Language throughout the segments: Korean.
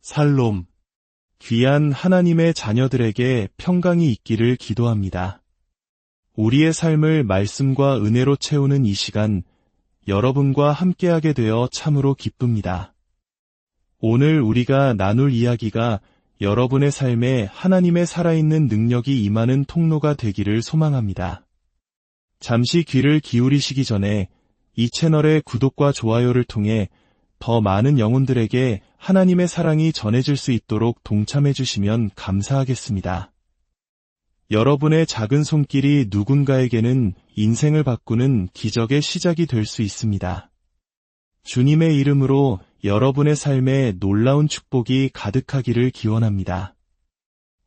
살롬. 귀한 하나님의 자녀들에게 평강이 있기를 기도합니다. 우리의 삶을 말씀과 은혜로 채우는 이 시간, 여러분과 함께하게 되어 참으로 기쁩니다. 오늘 우리가 나눌 이야기가 여러분의 삶에 하나님의 살아있는 능력이 임하는 통로가 되기를 소망합니다. 잠시 귀를 기울이시기 전에 이 채널의 구독과 좋아요를 통해 더 많은 영혼들에게 하나님의 사랑이 전해질 수 있도록 동참해 주시면 감사하겠습니다. 여러분의 작은 손길이 누군가에게는 인생을 바꾸는 기적의 시작이 될 수 있습니다. 주님의 이름으로 여러분의 삶에 놀라운 축복이 가득하기를 기원합니다.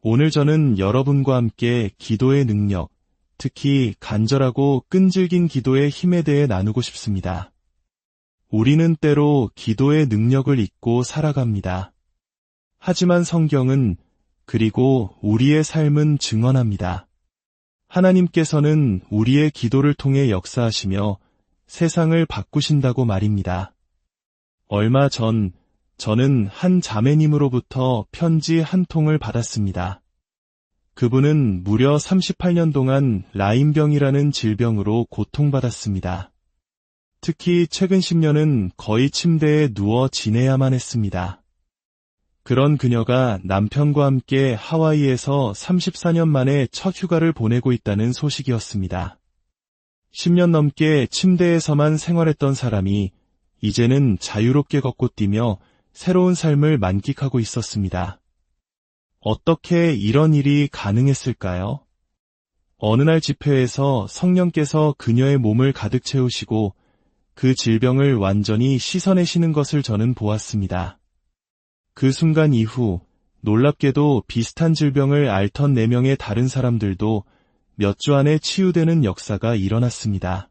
오늘 저는 여러분과 함께 기도의 능력, 특히 간절하고 끈질긴 기도의 힘에 대해 나누고 싶습니다. 우리는 때로 기도의 능력을 잊고 살아갑니다. 하지만 성경은 그리고 우리의 삶은 증언합니다. 하나님께서는 우리의 기도를 통해 역사하시며 세상을 바꾸신다고 말입니다. 얼마 전 저는 한 자매님으로부터 편지 한 통을 받았습니다. 그분은 무려 38년 동안 라임병이라는 질병으로 고통받았습니다. 특히 최근 10년은 거의 침대에 누워 지내야만 했습니다. 그런 그녀가 남편과 함께 하와이에서 34년 만에 첫 휴가를 보내고 있다는 소식이었습니다. 10년 넘게 침대에서만 생활했던 사람이 이제는 자유롭게 걷고 뛰며 새로운 삶을 만끽하고 있었습니다. 어떻게 이런 일이 가능했을까요? 어느 날 집회에서 성령께서 그녀의 몸을 가득 채우시고 그 질병을 완전히 씻어내시는 것을 저는 보았습니다. 그 순간 이후 놀랍게도 비슷한 질병을 앓던 4명의 다른 사람들도 몇 주 안에 치유되는 역사가 일어났습니다.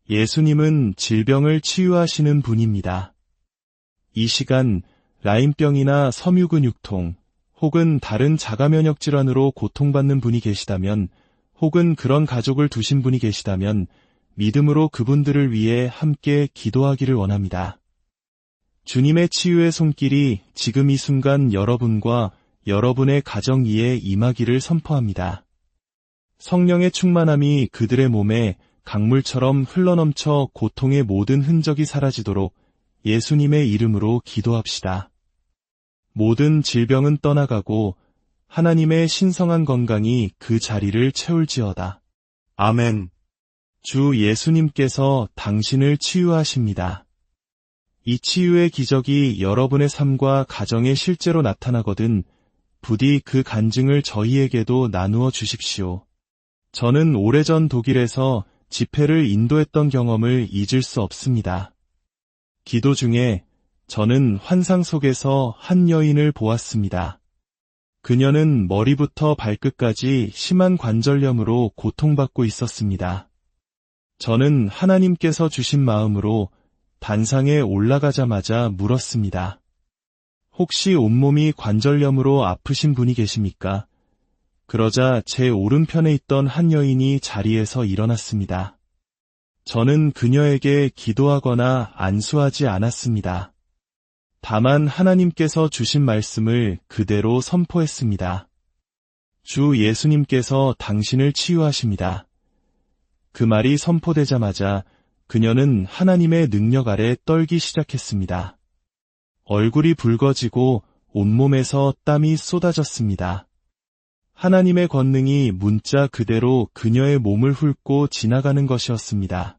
예수님은 질병을 치유하시는 분입니다. 이 시간 라임병이나 섬유근육통 혹은 다른 자가면역 질환으로 고통받는 분이 계시다면 혹은 그런 가족을 두신 분이 계시다면 믿음으로 그분들을 위해 함께 기도하기를 원합니다. 주님의 치유의 손길이 지금 이 순간 여러분과 여러분의 가정 위에 임하기를 선포합니다. 성령의 충만함이 그들의 몸에 강물처럼 흘러넘쳐 고통의 모든 흔적이 사라지도록 예수님의 이름으로 기도합시다. 모든 질병은 떠나가고 하나님의 신성한 건강이 그 자리를 채울지어다. 아멘. 주 예수님께서 당신을 치유하십니다. 이 치유의 기적이 여러분의 삶과 가정에 실제로 나타나거든 부디 그 간증을 저희에게도 나누어 주십시오. 저는 오래전 독일에서 집회를 인도했던 경험을 잊을 수 없습니다. 기도 중에 저는 환상 속에서 한 여인을 보았습니다. 그녀는 머리부터 발끝까지 심한 관절염으로 고통받고 있었습니다. 저는 하나님께서 주신 마음으로 단상에 올라가자마자 물었습니다. 혹시 온몸이 관절염으로 아프신 분이 계십니까? 그러자 제 오른편에 있던 한 여인이 자리에서 일어났습니다. 저는 그녀에게 기도하거나 안수하지 않았습니다. 다만 하나님께서 주신 말씀을 그대로 선포했습니다. 주 예수님께서 당신을 치유하십니다. 그 말이 선포되자마자 그녀는 하나님의 능력 아래 떨기 시작했습니다. 얼굴이 붉어지고 온몸에서 땀이 쏟아졌습니다. 하나님의 권능이 문자 그대로 그녀의 몸을 훑고 지나가는 것이었습니다.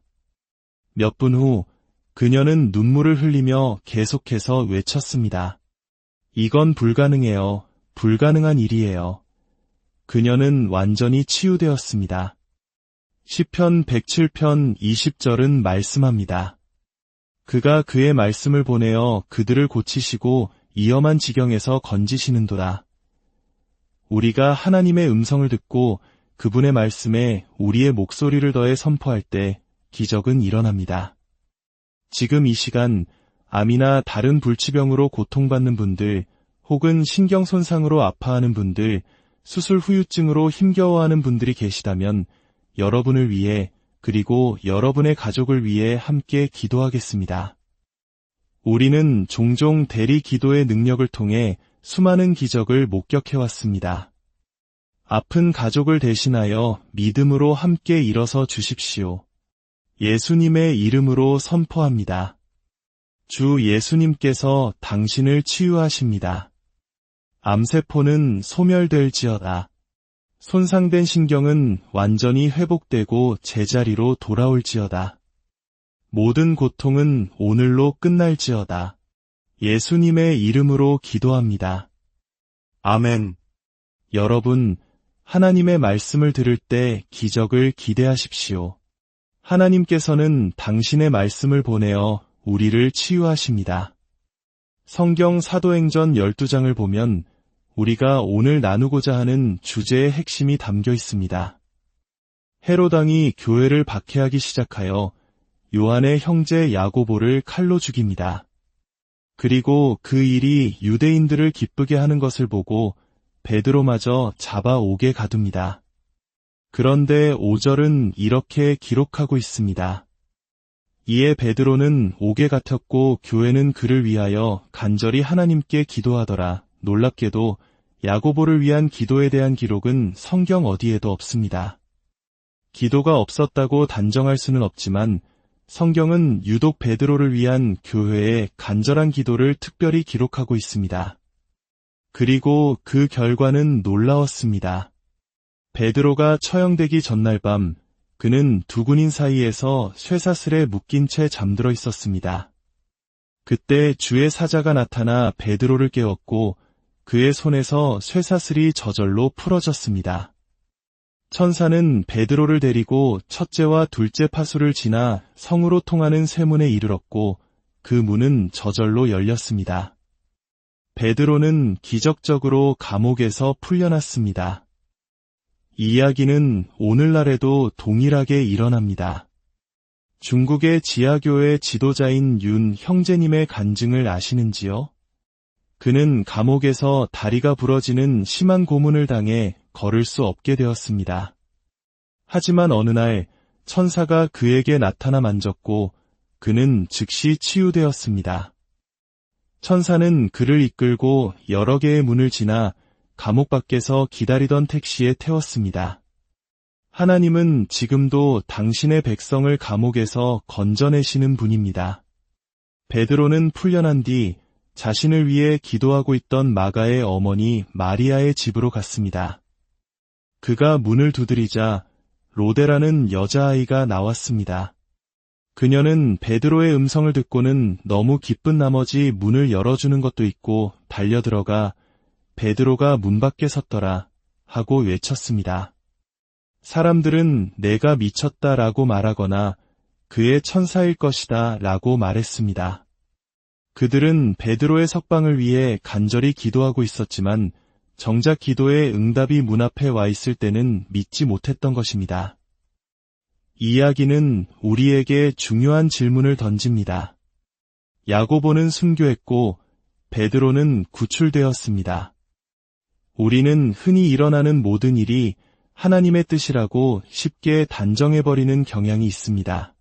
몇 분 후 그녀는 눈물을 흘리며 계속해서 외쳤습니다. 이건 불가능해요. 불가능한 일이에요. 그녀는 완전히 치유되었습니다. 시편 107편 20절은 말씀합니다. 그가 그의 말씀을 보내어 그들을 고치시고 위험한 지경에서 건지시는도다. 우리가 하나님의 음성을 듣고 그분의 말씀에 우리의 목소리를 더해 선포할 때 기적은 일어납니다. 지금 이 시간 암이나 다른 불치병으로 고통받는 분들 혹은 신경 손상으로 아파하는 분들, 수술 후유증으로 힘겨워하는 분들이 계시다면 여러분을 위해 그리고 여러분의 가족을 위해 함께 기도하겠습니다. 우리는 종종 대리 기도의 능력을 통해 수많은 기적을 목격해왔습니다. 아픈 가족을 대신하여 믿음으로 함께 일어서 주십시오. 예수님의 이름으로 선포합니다. 주 예수님께서 당신을 치유하십니다. 암세포는 소멸될지어다. 손상된 신경은 완전히 회복되고 제자리로 돌아올지어다. 모든 고통은 오늘로 끝날지어다. 예수님의 이름으로 기도합니다. 아멘. 여러분, 하나님의 말씀을 들을 때 기적을 기대하십시오. 하나님께서는 당신의 말씀을 보내어 우리를 치유하십니다. 성경 사도행전 12장을 보면 우리가 오늘 나누고자 하는 주제의 핵심이 담겨 있습니다. 헤롯 왕이 교회를 박해하기 시작하여 요한의 형제 야고보를 칼로 죽입니다. 그리고 그 일이 유대인들을 기쁘게 하는 것을 보고 베드로마저 잡아 옥에 가둡니다. 그런데 5절은 이렇게 기록하고 있습니다. 이에 베드로는 옥에 갇혔고 교회는 그를 위하여 간절히 하나님께 기도하더라. 놀랍게도 야고보를 위한 기도에 대한 기록은 성경 어디에도 없습니다. 기도가 없었다고 단정할 수는 없지만 성경은 유독 베드로를 위한 교회의 간절한 기도를 특별히 기록하고 있습니다. 그리고 그 결과는 놀라웠습니다. 베드로가 처형되기 전날 밤 그는 두 군인 사이에서 쇠사슬에 묶인 채 잠들어 있었습니다. 그때 주의 사자가 나타나 베드로를 깨웠고 그의 손에서 쇠사슬이 저절로 풀어졌습니다. 천사는 베드로를 데리고 첫째와 둘째 파수를 지나 성으로 통하는 쇠문에 이르렀고 그 문은 저절로 열렸습니다. 베드로는 기적적으로 감옥에서 풀려났습니다. 이 이야기는 오늘날에도 동일하게 일어납니다. 중국의 지하교회 지도자인 윤 형제님의 간증을 아시는지요? 그는 감옥에서 다리가 부러지는 심한 고문을 당해 걸을 수 없게 되었습니다. 하지만 어느 날 천사가 그에게 나타나 만졌고 그는 즉시 치유되었습니다. 천사는 그를 이끌고 여러 개의 문을 지나 감옥 밖에서 기다리던 택시에 태웠습니다. 하나님은 지금도 당신의 백성을 감옥에서 건져내시는 분입니다. 베드로는 풀려난 뒤 자신을 위해 기도하고 있던 마가의 어머니 마리아의 집으로 갔습니다. 그가 문을 두드리자 로데라는 여자아이가 나왔습니다. 그녀는 베드로의 음성을 듣고는 너무 기쁜 나머지 문을 열어주는 것도 있고 달려들어가 베드로가 문 밖에 섰더라 하고 외쳤습니다. 사람들은 내가 미쳤다라고 말하거나 그의 천사일 것이다 라고 말했습니다. 그들은 베드로의 석방을 위해 간절히 기도하고 있었지만 정작 기도의 응답이 문 앞에 와 있을 때는 믿지 못했던 것입니다. 이 이야기는 우리에게 중요한 질문을 던집니다. 야고보는 순교했고 베드로는 구출되었습니다. 우리는 흔히 일어나는 모든 일이 하나님의 뜻이라고 쉽게 단정해버리는 경향이 있습니다.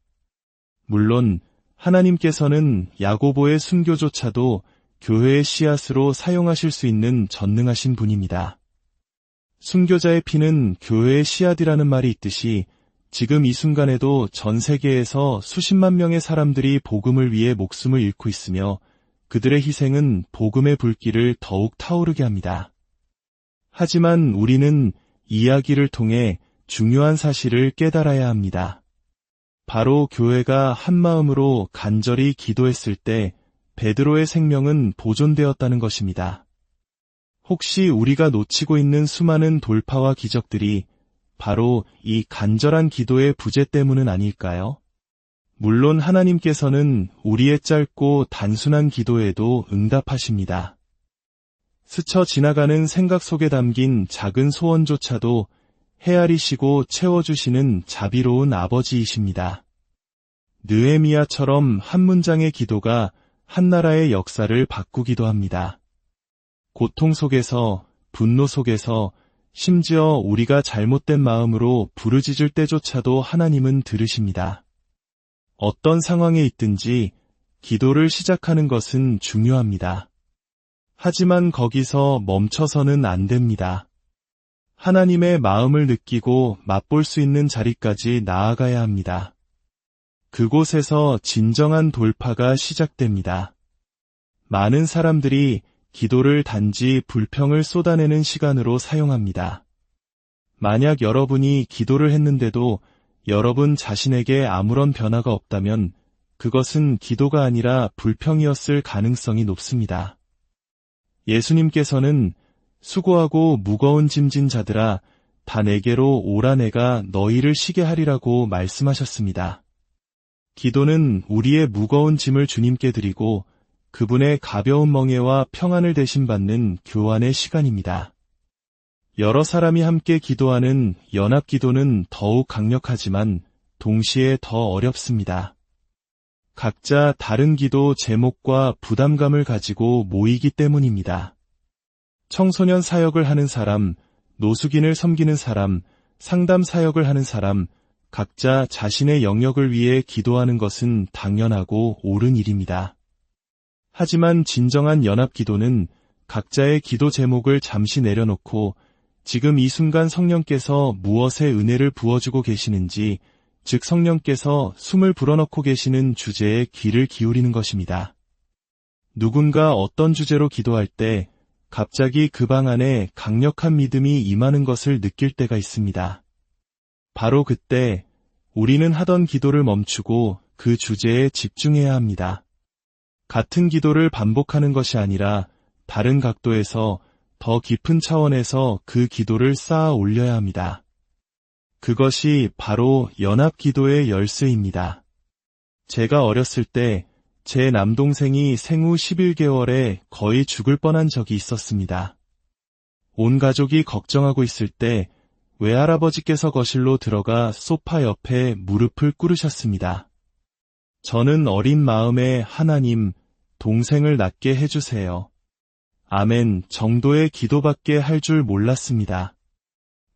물론 하나님께서는 야고보의 순교조차도 교회의 씨앗으로 사용하실 수 있는 전능하신 분입니다. 순교자의 피는 교회의 씨앗이라는 말이 있듯이 지금 이 순간에도 전 세계에서 수십만 명의 사람들이 복음을 위해 목숨을 잃고 있으며 그들의 희생은 복음의 불길을 더욱 타오르게 합니다. 하지만 우리는 이야기를 통해 중요한 사실을 깨달아야 합니다. 바로 교회가 한마음으로 간절히 기도했을 때 베드로의 생명은 보존되었다는 것입니다. 혹시 우리가 놓치고 있는 수많은 돌파와 기적들이 바로 이 간절한 기도의 부재 때문은 아닐까요? 물론 하나님께서는 우리의 짧고 단순한 기도에도 응답하십니다. 스쳐 지나가는 생각 속에 담긴 작은 소원조차도 헤아리시고 채워주시는 자비로운 아버지이십니다. 느헤미야처럼 한 문장의 기도가 한 나라의 역사를 바꾸기도 합니다. 고통 속에서, 분노 속에서, 심지어 우리가 잘못된 마음으로 부르짖을 때조차도 하나님은 들으십니다. 어떤 상황에 있든지 기도를 시작하는 것은 중요합니다. 하지만 거기서 멈춰서는 안 됩니다. 하나님의 마음을 느끼고 맛볼 수 있는 자리까지 나아가야 합니다. 그곳에서 진정한 돌파가 시작됩니다. 많은 사람들이 기도를 단지 불평을 쏟아내는 시간으로 사용합니다. 만약 여러분이 기도를 했는데도 여러분 자신에게 아무런 변화가 없다면 그것은 기도가 아니라 불평이었을 가능성이 높습니다. 예수님께서는 수고하고 무거운 짐진 자들아 다 내게로 오라 내가 너희를 쉬게 하리라고 말씀하셨습니다. 기도는 우리의 무거운 짐을 주님께 드리고 그분의 가벼운 멍에와 평안을 대신받는 교환의 시간입니다. 여러 사람이 함께 기도하는 연합 기도는 더욱 강력하지만 동시에 더 어렵습니다. 각자 다른 기도 제목과 부담감을 가지고 모이기 때문입니다. 청소년 사역을 하는 사람, 노숙인을 섬기는 사람, 상담 사역을 하는 사람, 각자 자신의 영역을 위해 기도하는 것은 당연하고 옳은 일입니다. 하지만 진정한 연합 기도는 각자의 기도 제목을 잠시 내려놓고 지금 이 순간 성령께서 무엇에 은혜를 부어주고 계시는지, 즉 성령께서 숨을 불어넣고 계시는 주제에 귀를 기울이는 것입니다. 누군가 어떤 주제로 기도할 때 갑자기 그 방 안에 강력한 믿음이 임하는 것을 느낄 때가 있습니다. 바로 그때 우리는 하던 기도를 멈추고 그 주제에 집중해야 합니다. 같은 기도를 반복하는 것이 아니라 다른 각도에서 더 깊은 차원에서 그 기도를 쌓아 올려야 합니다. 그것이 바로 연합 기도의 열쇠입니다. 제가 어렸을 때 제 남동생이 생후 11개월에 거의 죽을 뻔한 적이 있었습니다. 온 가족이 걱정하고 있을 때 외할아버지께서 거실로 들어가 소파 옆에 무릎을 꿇으셨습니다. 저는 어린 마음에 하나님, 동생을 낫게 해주세요. 아멘 정도의 기도밖에 할 줄 몰랐습니다.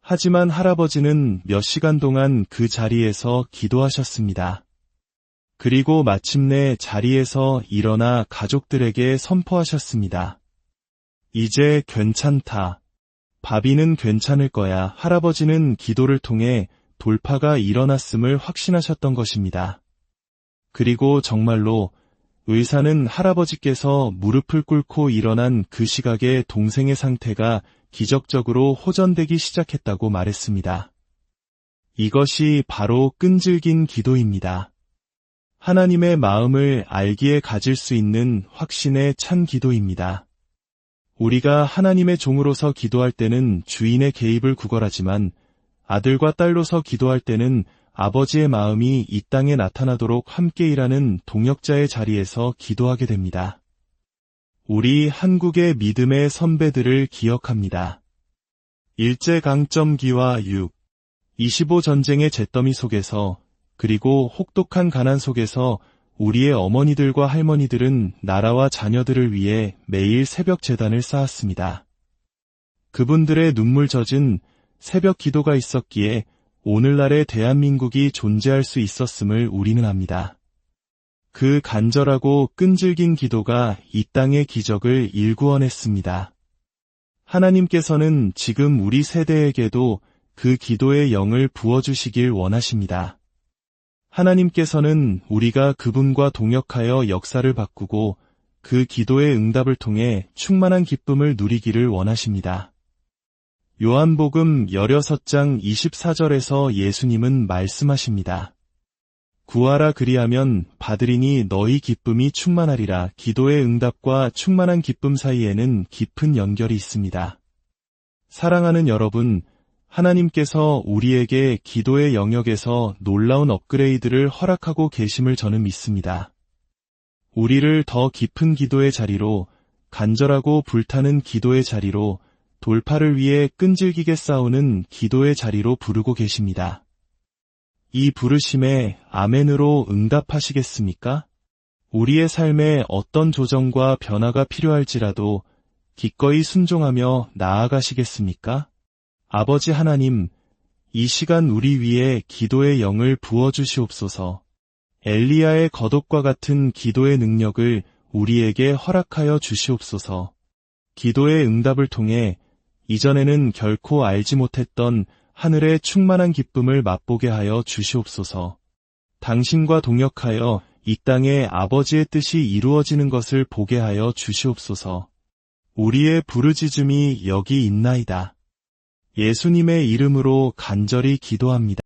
하지만 할아버지는 몇 시간 동안 그 자리에서 기도하셨습니다. 그리고 마침내 자리에서 일어나 가족들에게 선포하셨습니다. 이제 괜찮다. 바비는 괜찮을 거야. 할아버지는 기도를 통해 돌파가 일어났음을 확신하셨던 것입니다. 그리고 정말로 의사는 할아버지께서 무릎을 꿇고 일어난 그 시각에 동생의 상태가 기적적으로 호전되기 시작했다고 말했습니다. 이것이 바로 끈질긴 기도입니다. 하나님의 마음을 알기에 가질 수 있는 확신의 찬 기도입니다. 우리가 하나님의 종으로서 기도할 때는 주인의 개입을 구걸하지만 아들과 딸로서 기도할 때는 아버지의 마음이 이 땅에 나타나도록 함께 일하는 동역자의 자리에서 기도하게 됩니다. 우리 한국의 믿음의 선배들을 기억합니다. 일제강점기와 6.25 전쟁의 잿더미 속에서 그리고 혹독한 가난 속에서 우리의 어머니들과 할머니들은 나라와 자녀들을 위해 매일 새벽 제단을 쌓았습니다. 그분들의 눈물 젖은 새벽 기도가 있었기에 오늘날의 대한민국이 존재할 수 있었음을 우리는 압니다. 그 간절하고 끈질긴 기도가 이 땅의 기적을 일구어냈습니다. 하나님께서는 지금 우리 세대에게도 그 기도의 영을 부어주시길 원하십니다. 하나님께서는 우리가 그분과 동역하여 역사를 바꾸고 그 기도의 응답을 통해 충만한 기쁨을 누리기를 원하십니다. 요한복음 16장 24절에서 예수님은 말씀하십니다. 구하라 그리하면 받으리니 너희 기쁨이 충만하리라. 기도의 응답과 충만한 기쁨 사이에는 깊은 연결이 있습니다. 사랑하는 여러분, 하나님께서 우리에게 기도의 영역에서 놀라운 업그레이드를 허락하고 계심을 저는 믿습니다. 우리를 더 깊은 기도의 자리로, 간절하고 불타는 기도의 자리로, 돌파를 위해 끈질기게 싸우는 기도의 자리로 부르고 계십니다. 이 부르심에 아멘으로 응답하시겠습니까? 우리의 삶에 어떤 조정과 변화가 필요할지라도 기꺼이 순종하며 나아가시겠습니까? 아버지 하나님, 이 시간 우리 위에 기도의 영을 부어주시옵소서. 엘리야의 거독과 같은 기도의 능력을 우리에게 허락하여 주시옵소서. 기도의 응답을 통해 이전에는 결코 알지 못했던 하늘의 충만한 기쁨을 맛보게 하여 주시옵소서. 당신과 동역하여 이 땅에 아버지의 뜻이 이루어지는 것을 보게 하여 주시옵소서. 우리의 부르짖음이 여기 있나이다. 예수님의 이름으로 간절히 기도합니다.